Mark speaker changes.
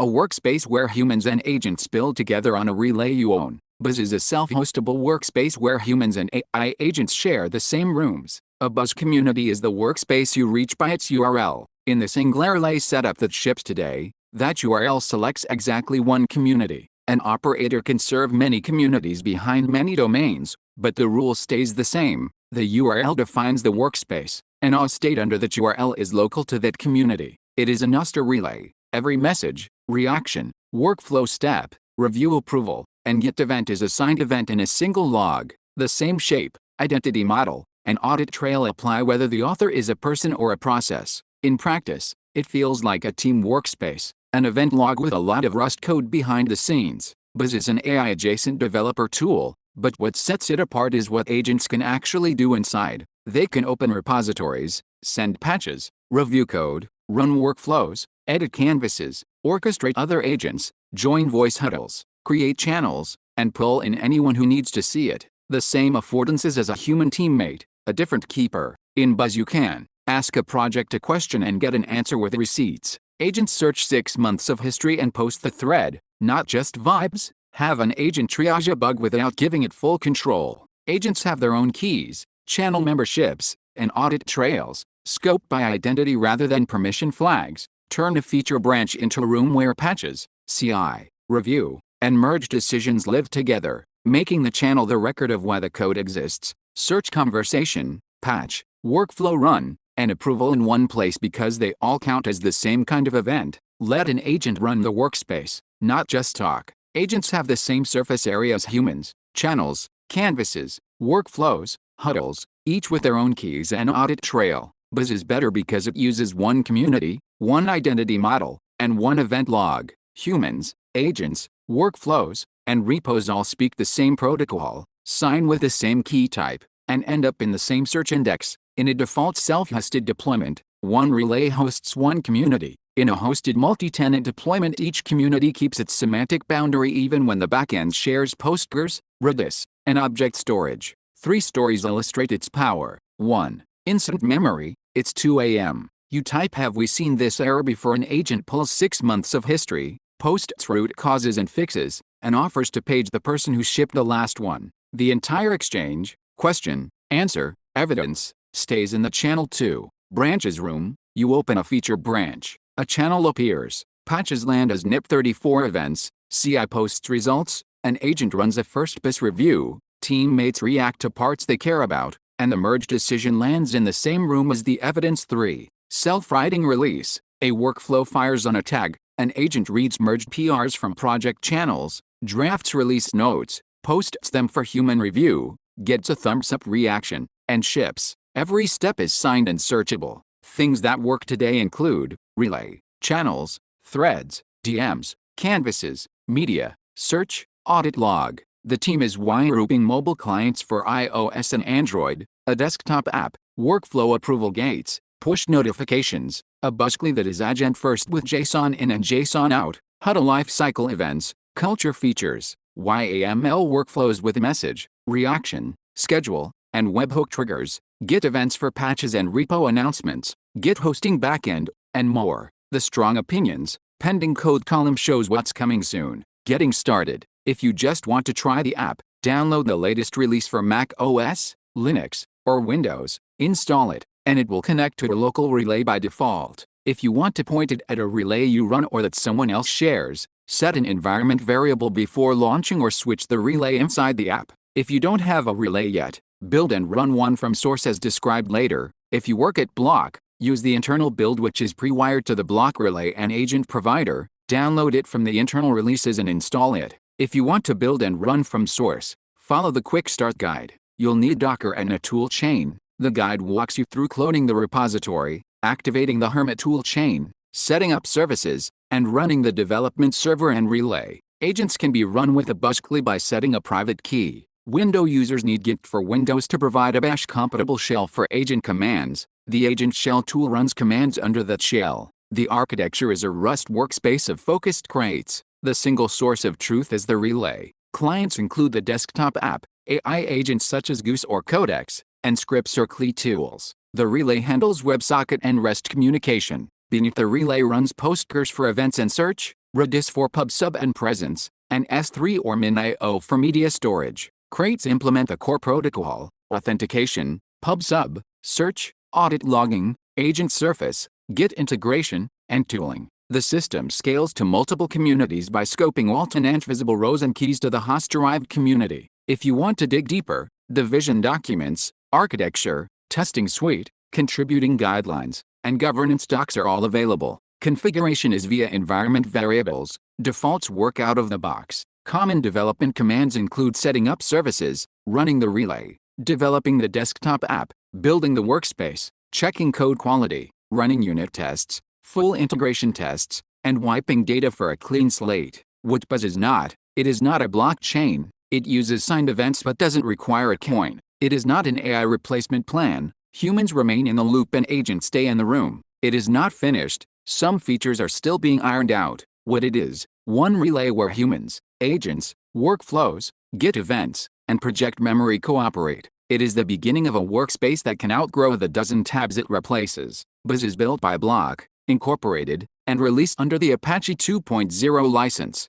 Speaker 1: a workspace where humans and agents build together on a relay you own. Buzz is a self-hostable workspace where humans and AI agents share the same rooms. A Buzz community is the workspace you reach by its URL. In the single relay setup that ships today, that URL selects exactly one community. An operator can serve many communities behind many domains, but the rule stays the same. The URL defines the workspace, and all state under that URL is local to that community. It is a master relay. Every message, reaction, workflow step, review approval, and Git event is assigned event in a single log. The same shape, identity model, and audit trail apply whether the author is a person or a process. In practice, it feels like a team workspace, an event log with a lot of Rust code behind the scenes. Buzz is an AI-adjacent developer tool, but what sets it apart is what agents can actually do inside. They can open repositories, send patches, review code, run workflows, edit canvases, orchestrate other agents, join voice huddles, create channels, and pull in anyone who needs to see it. The same affordances as a human teammate, a different keeper. In Buzz you can ask a project a question and get an answer with receipts. Agents search 6 months of history and post the thread, not just vibes. Have an agent triage a bug without giving it full control. Agents have their own keys, channel memberships, and audit trails, scoped by identity rather than permission flags. Turn a feature branch into a room where patches, CI, review, and merge decisions live together, making the channel the record of why the code exists. Search conversation, patch, workflow run, and approval in one place because they all count as the same kind of event. Let an agent run the workspace, not just talk. Agents have the same surface area as humans: channels, canvases, workflows, huddles, each with their own keys and audit trail. Buzz is better because it uses one community, one identity model, and one event log. Humans, agents, workflows, and repos all speak the same protocol, sign with the same key type, and end up in the same search index. In a default self-hosted deployment, one relay hosts one community. In a hosted multi-tenant deployment, each community keeps its semantic boundary even when the backend shares Postgres, Redis, and object storage. 3 stories illustrate its power. 1. Instant memory. It's 2 a.m. You type "Have we seen this error?" before an agent pulls 6 months of history, posts root causes and fixes, and offers to page the person who shipped the last one. The entire exchange, question, answer, evidence, stays in the channel 2. Branches room. You open a feature branch, a channel appears, patches land as NIP34 events, CI posts results, an agent runs a first pass review, teammates react to parts they care about, and the merge decision lands in the same room as the evidence. 3. Self-writing release. A workflow fires on a tag, an agent reads merged PRs from project channels, drafts release notes, posts them for human review, gets a thumbs up reaction, and ships. Every step is signed and searchable. Things that work today include relay, channels, threads, DMs, canvases, media, search, audit log. The team is grouping mobile clients for iOS and Android, a desktop app, workflow approval gates, push notifications, a Buzzcli that is agent first with JSON in and JSON out, huddle lifecycle events, culture features, YAML workflows with message, reaction, schedule, and webhook triggers, Git events for patches and repo announcements, Git hosting backend, and more. The strong opinions, pending code column shows what's coming soon. Getting started. If you just want to try the app, download the latest release for Mac OS, Linux, or Windows, install it, and it will connect to a local relay by default. If you want to point it at a relay you run or that someone else shares, set an environment variable before launching or switch the relay inside the app. If you don't have a relay yet, build and run one from source as described later. If you work at Block, use the internal build which is pre-wired to the Block relay and agent provider, download it from the internal releases and install it. If you want to build and run from source, follow the quick start guide. You'll need Docker and a tool chain. The guide walks you through cloning the repository, activating the Hermit tool chain, setting up services, and running the development server and relay. Agents can be run with a Buzzcli by setting a private key. Windows users need Git for Windows to provide a bash-compatible shell for agent commands. The agent shell tool runs commands under that shell. The architecture is a Rust workspace of focused crates. The single source of truth is the relay. Clients include the desktop app, AI agents such as Goose or Codex, and scripts or CLI tools. The relay handles WebSocket and REST communication. Beneath the relay runs Postgres for events and search, Redis for PubSub and presence, and S3 or MinIO for media storage. Crates implement the core protocol, authentication, PubSub, search, audit logging, agent surface, Git integration, and tooling. The system scales to multiple communities by scoping alt and ant visible rows and keys to the host-derived community. If you want to dig deeper, the vision documents, architecture, testing suite, contributing guidelines, and governance docs are all available. Configuration is via environment variables. Defaults work out of the box. Common development commands include setting up services, running the relay, developing the desktop app, building the workspace, checking code quality, running unit tests, full integration tests, and wiping data for a clean slate. What Buzz is not, it is not a blockchain. It uses signed events but doesn't require a coin. It is not an AI replacement plan. Humans remain in the loop and agents stay in the room. It is not finished. Some features are still being ironed out. What it is: one relay where humans, agents, workflows, Git events, and project memory cooperate. It is the beginning of a workspace that can outgrow the dozen tabs it replaces. Buzz is built by Block, Incorporated, and released under the Apache 2.0 license.